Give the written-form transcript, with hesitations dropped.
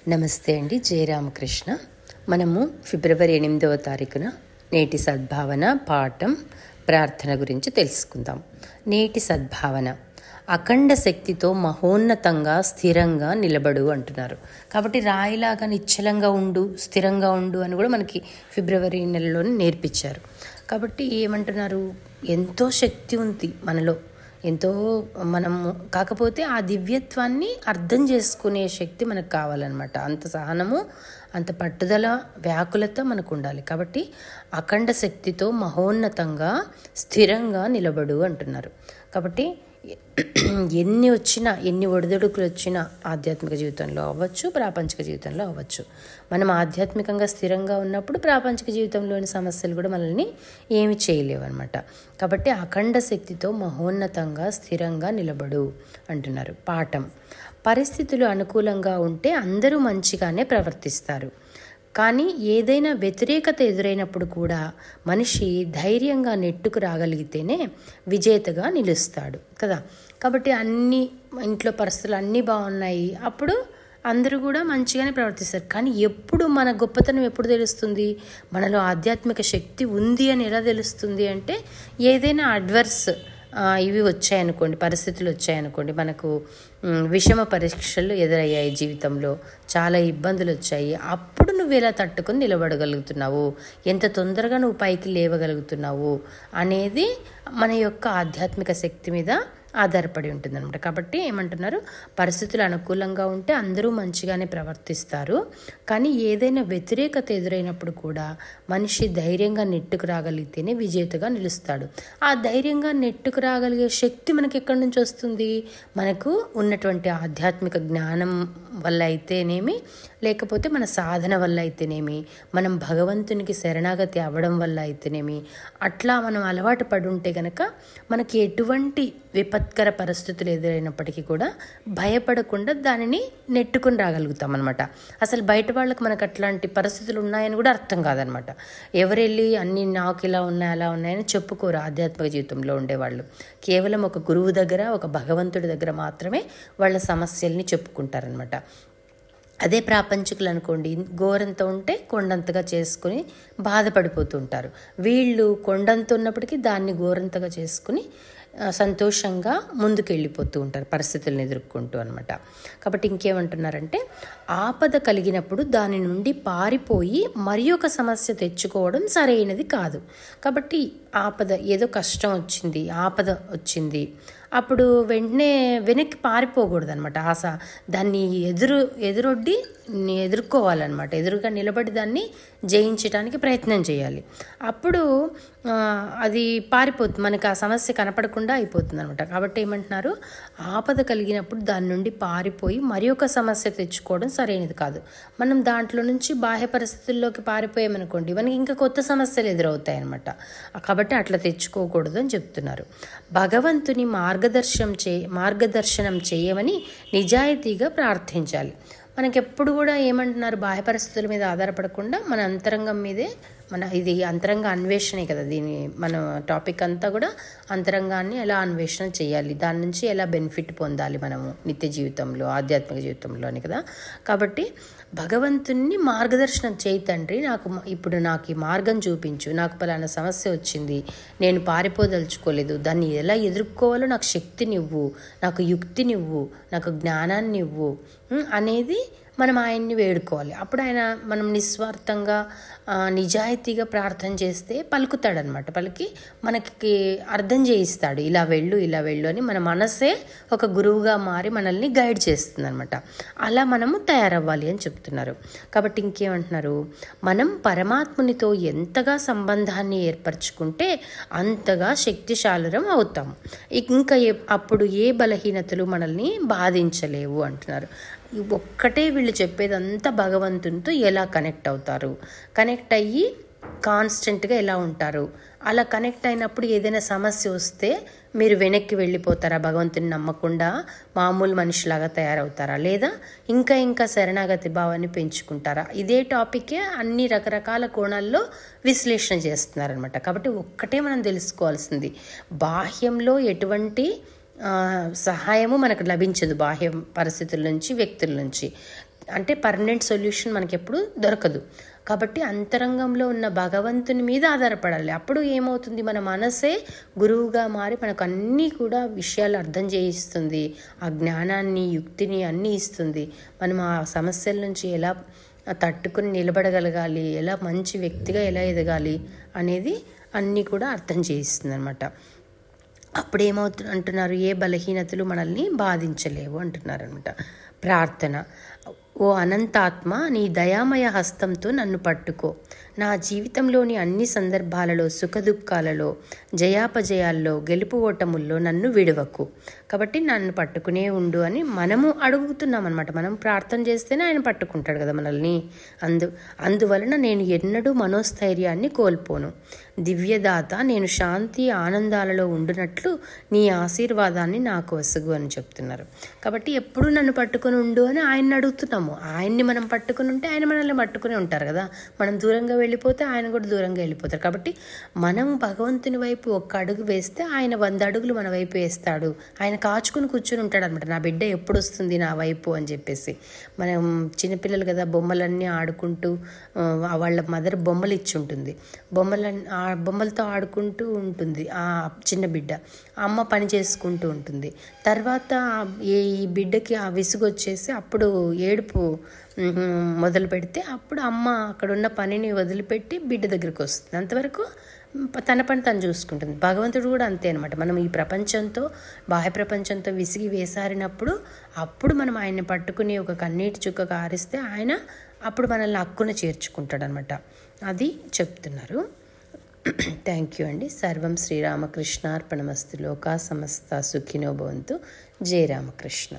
నమస్తే అండి. జయరామకృష్ణ. మనము ఫిబ్రవరి 8వ తారీఖున నేటి సద్భావన పాఠం ప్రార్థన గురించి తెలుసుకుందాం. నేటి సద్భావన: అఖండ శక్తితో మహోన్నతంగా స్థిరంగా నిలబడు అంటున్నారు. కాబట్టి రాయిలాగా నిశ్చలంగా ఉండు, స్థిరంగా ఉండు అని కూడా మనకి ఫిబ్రవరి నెలలోనే నేర్పించారు. కాబట్టి ఏమంటున్నారు, ఎంతో శక్తి ఉంది మనలో, ఎంతో మనము, కాకపోతే ఆ దివ్యత్వాన్ని అర్థం చేసుకునే శక్తి మనకు కావాలన్నమాట. అంత సహనము, అంత పట్టుదల, వ్యాకులత మనకు ఉండాలి. కాబట్టి అఖండ శక్తితో మహోన్నతంగా స్థిరంగా నిలబడు అంటున్నారు. కాబట్టి ఎన్ని వచ్చినా, ఎన్ని ఒడిదుడుకులు వచ్చినా ఆధ్యాత్మిక జీవితంలో అవ్వచ్చు, ప్రాపంచిక జీవితంలో అవ్వచ్చు, మనం ఆధ్యాత్మికంగా స్థిరంగా ఉన్నప్పుడు ప్రాపంచిక జీవితంలోని సమస్యలు కూడా మనల్ని ఏమి చేయలేవు అనమాట. కాబట్టి అఖండ శక్తితో మహోన్నతంగా స్థిరంగా నిలబడు అంటున్నారు. పాఠం: పరిస్థితులు అనుకూలంగా ఉంటే అందరూ మంచిగానే ప్రవర్తిస్తారు, కానీ ఏదైనా వ్యతిరేకత ఎదురైనప్పుడు కూడా మనిషి ధైర్యంగా నెట్టుకు రాగలిగితేనే విజేతగా నిలుస్తాడు కదా. కాబట్టి అన్ని ఇంట్లో పరిస్థితులు అన్నీ బాగున్నాయి, అప్పుడు అందరూ కూడా మంచిగానే ప్రవర్తిస్తారు. కానీ ఎప్పుడు మన గొప్పతనం ఎప్పుడు తెలుస్తుంది, మనలో ఆధ్యాత్మిక శక్తి ఉంది అని ఎలా తెలుస్తుంది అంటే, ఏదైనా అడ్వర్స్ ఇవి వచ్చాయనుకోండి, పరిస్థితులు వచ్చాయనుకోండి, మనకు విషమ పరీక్షలు ఎదురయ్యాయి, జీవితంలో చాలా ఇబ్బందులు వచ్చాయి, అప్పుడు నువ్వు ఎలా తట్టుకొని నిలబడగలుగుతున్నావు, ఎంత తొందరగా నువ్వు పైకి లేవగలుగుతున్నావు అనేది మన యొక్క ఆధ్యాత్మిక శక్తి మీద ఆధారపడి ఉంటుందన్నమాట. కాబట్టి ఏమంటున్నారు, పరిస్థితులు అనుకూలంగా ఉంటే అందరూ మంచిగానే ప్రవర్తిస్తారు, కానీ ఏదైనా వ్యతిరేకత ఎదురైనప్పుడు కూడా మనిషి ధైర్యంగా నెట్టుకు రాగలిగితేనే విజేతగా నిలుస్తాడు. ఆ ధైర్యంగా నెట్టుకు రాగలిగే శక్తి మనకి ఎక్కడి నుంచి వస్తుంది, మనకు ఉన్నటువంటి ఆధ్యాత్మిక జ్ఞానం వల్ల అయితేనేమి, లేకపోతే మన సాధన వల్ల అయితేనేమి, మనం భగవంతునికి శరణాగతి అవ్వడం వల్ల అయితేనేమి, అట్లా మనం అలవాటు పడి ఉంటే కనుక మనకి ఎటువంటి విపత్కర పరిస్థితులు ఎదురైనప్పటికీ కూడా భయపడకుండా దానిని నెట్టుకుని రాగలుగుతాం అనమాట. అసలు బయట వాళ్ళకి మనకు అట్లాంటి పరిస్థితులు ఉన్నాయని కూడా అర్థం కాదనమాట. ఎవరెళ్ళి అన్నీ నాకు ఇలా ఉన్నాయి అలా ఉన్నాయని చెప్పుకోరు ఆధ్యాత్మిక జీవితంలో ఉండేవాళ్ళు. కేవలం ఒక గురువు దగ్గర, ఒక భగవంతుడి దగ్గర మాత్రమే వాళ్ళ సమస్యల్ని చెప్పుకుంటారనమాట. అదే ప్రాపంచికులు అనుకోండి, గోరంత ఉంటే కొండంతగా చేసుకుని బాధపడిపోతూ ఉంటారు. వీళ్ళు కొండంత ఉన్నప్పటికీ దాన్ని గోరంతగా చేసుకుని సంతోషంగా ముందుకు వెళ్ళిపోతూ ఉంటారు పరిస్థితులను ఎదుర్కొంటూ అనమాట. కాబట్టి ఇంకేమంటున్నారంటే, ఆపద కలిగినప్పుడు దాని నుండి పారిపోయి మరి ఒక సమస్య తెచ్చుకోవడం సరైనది కాదు. కాబట్టి ఆపద, ఏదో కష్టం వచ్చింది, ఆపద వచ్చింది, అప్పుడు వెంటనే వెనక్కి పారిపోకూడదు అనమాట. దాన్ని ఎదురొడ్డి ఎదుర్కోవాలన్నమాట. ఎదురుగా నిలబడి దాన్ని జయించడానికి ప్రయత్నం చేయాలి. అప్పుడు అది పారిపోతుంది, మనకి ఆ సమస్య కనపడకుండా అయిపోతుంది అనమాట. కాబట్టి ఏమంటున్నారు, ఆపద కలిగినప్పుడు దాని నుండి పారిపోయి మరి ఒక సమస్య తెచ్చుకోవడం సరైనది కాదు. మనం దాంట్లో నుంచి బాహ్య పరిస్థితుల్లోకి పారిపోయామనుకోండి, మనకి ఇంకా కొత్త సమస్యలు ఎదురవుతాయి అనమాట. కాబట్టి అట్లా తెచ్చుకోకూడదు అని చెప్తున్నారు. భగవంతుని మార్గదర్శనం చేయమని నిజాయితీగా ప్రార్థించాలి. మనకెప్పుడు కూడా ఏమంటున్నారు, బాహ్య పరిస్థితుల మీద ఆధారపడకుండా మన అంతరంగం మీదే, ఇది అంతరంగ అన్వేషణే కదా. మన టాపిక్ అంతా కూడా అంతరంగాన్ని ఎలా అన్వేషణ చేయాలి, దాని నుంచి ఎలా బెనిఫిట్ పొందాలి మనము నిత్య జీవితంలో, ఆధ్యాత్మిక జీవితంలో అని కదా. కాబట్టి భగవంతుని మార్గదర్శనం చేయి తండ్రి, నాకు ఈ మార్గం చూపించు, నాకు పలానా సమస్య వచ్చింది, నేను పారిపోదలుచుకోలేదు, దాన్ని ఎలా ఎదుర్కోవాలో నాకు శక్తినివ్వు, నాకు యుక్తినివ్వు, నాకు జ్ఞానాన్నివ్వు అనేది మనం ఆయన్ని వేడుకోవాలి. అప్పుడు ఆయన మనం నిస్వార్థంగా నిజాయితీగా ప్రార్థన చేస్తే పలుకుతాడనమాట. పలికి మనకి అర్థం చేయిస్తాడు, ఇలా వెళ్ళు ఇలా వెళ్ళు అని. మన మనసే ఒక గురువుగా మారి మనల్ని గైడ్ చేస్తుంది అనమాట. అలా మనము తయారవ్వాలి అని చెప్తున్నారు. కాబట్టి ఇంకేమంటున్నారు, మనం పరమాత్మునితో ఎంతగా సంబంధాన్ని ఏర్పరచుకుంటే అంతగా శక్తిశాలురం అవుతాము. ఇంకా అప్పుడు ఏ బలహీనతలు మనల్ని బాధించలేవు అంటున్నారు. ఒక్కటే వీళ్ళు చెప్పేదంతా భగవంతునితో ఎలా కనెక్ట్ అవుతారు, కనెక్ట్ అయ్యి కాన్స్టెంట్గా ఎలా ఉంటారు, అలా కనెక్ట్ అయినప్పుడు ఏదైనా సమస్య వస్తే మీరు వెనక్కి వెళ్ళిపోతారా, భగవంతుని నమ్మకుండా మామూలు మనిషిలాగా తయారవుతారా, లేదా ఇంకా శరణాగతి భావాన్ని పెంచుకుంటారా? ఇదే టాపికే అన్ని రకరకాల కోణాల్లో విశ్లేషణ చేస్తున్నారనమాట. కాబట్టి ఒక్కటే మనం తెలుసుకోవాల్సింది, బాహ్యంలో ఎటువంటి సహాయము మనకు లభించదు, బాహ్య పరిస్థితుల నుంచి, వ్యక్తుల నుంచి. అంటే పర్మనెంట్ సొల్యూషన్ మనకి ఎప్పుడు దొరకదు. కాబట్టి అంతరంగంలో ఉన్న భగవంతుని మీద ఆధారపడాలి. అప్పుడు ఏమవుతుంది, మన మనసే గురువుగా మారి మనకు అన్నీ కూడా విషయాలు అర్థం చేయిస్తుంది, ఆ జ్ఞానాన్ని యుక్తిని అన్నీ ఇస్తుంది. మనం ఆ సమస్యల నుంచి ఎలా తట్టుకుని నిలబడగలగాలి, ఎలా మంచి వ్యక్తిగా ఎలా ఎదగాలి అనేది అన్నీ కూడా అర్థం చేయిస్తుంది అనమాట. అంటున్నారు, ఏ బలహీనతలు మనల్ని బాధించలేవు అంటున్నారు అనమాట. ప్రార్థన. ఓ అనంతాత్మ, నీ దయామయ హస్తంతో నన్ను పట్టుకో. నా జీవితంలోని అన్ని సందర్భాలలో, సుఖదుఖాలలో, జయాపజయాల్లో, గెలుపు ఓటముల్లో నన్ను విడవకు. కాబట్టి నన్ను పట్టుకునే ఉండు అని మనము అడుగుతున్నాం అనమాట. మనం ప్రార్థన చేస్తేనే ఆయన పట్టుకుంటాడు కదా మనల్ని. అందువలన నేను ఎన్నడూ మనోస్థైర్యాన్ని కోల్పోను. దివ్యదాత, నేను శాంతి ఆనందాలలో ఉండునట్లు నీ ఆశీర్వాదాన్ని నాకు వసగు అని చెప్తున్నారు. కాబట్టి ఎప్పుడు నన్ను పట్టుకుని ఉండు అని ఆయన్ని అడుగుతున్నాము. ఆయన్ని మనం పట్టుకుని ఉంటే ఆయన మనల్ని పట్టుకుని ఉంటారు కదా. మనం దూరంగా వెళ్ళిపోతే ఆయన కూడా దూరంగా వెళ్ళిపోతారు. కాబట్టి మనము భగవంతుని వైపు ఒక్క అడుగు వేస్తే ఆయన 100 అడుగులు మన వైపు వేస్తాడు. ఆయన కాచుకుని కూర్చుని ఉంటాడు అనమాట. నా బిడ్డ ఎప్పుడు వస్తుంది నా వైపు అని చెప్పేసి. మనం చిన్నపిల్లలు కదా, బొమ్మలన్నీ ఆడుకుంటూ వాళ్ళ మదర్ బొమ్మలు ఇచ్చి ఉంటుంది. బొమ్మలతో ఆడుకుంటూ ఉంటుంది ఆ చిన్న బిడ్డ. అమ్మ పని చేసుకుంటూ ఉంటుంది. తర్వాత ఈ బిడ్డకి ఆ విసుగు వచ్చేసి అప్పుడు ఏడుపు మొదలు పెడితే అప్పుడు అమ్మ అక్కడ ఉన్న పనిని వదిలిపెట్టి బిడ్డ దగ్గరికి వస్తుంది. అంతవరకు తన పని తను చూసుకుంటుంది. భగవంతుడు కూడా అంతే అనమాట. మనం ఈ ప్రపంచంతో, బాహ్య ప్రపంచంతో విసిగి వేసారినప్పుడు అప్పుడు మనం ఆయన్ని పట్టుకుని ఒక కన్నీటి చుక్క కారిస్తే ఆయన అప్పుడు మనల్ని హక్కున చేర్చుకుంటాడు అనమాట. అది చెప్తున్నారు. థ్యాంక్ యూ అండి. సర్వం శ్రీరామకృష్ణార్పణమస్తు. లోకా సమస్త సుఖినో భవంతు. జయ రామకృష్ణ.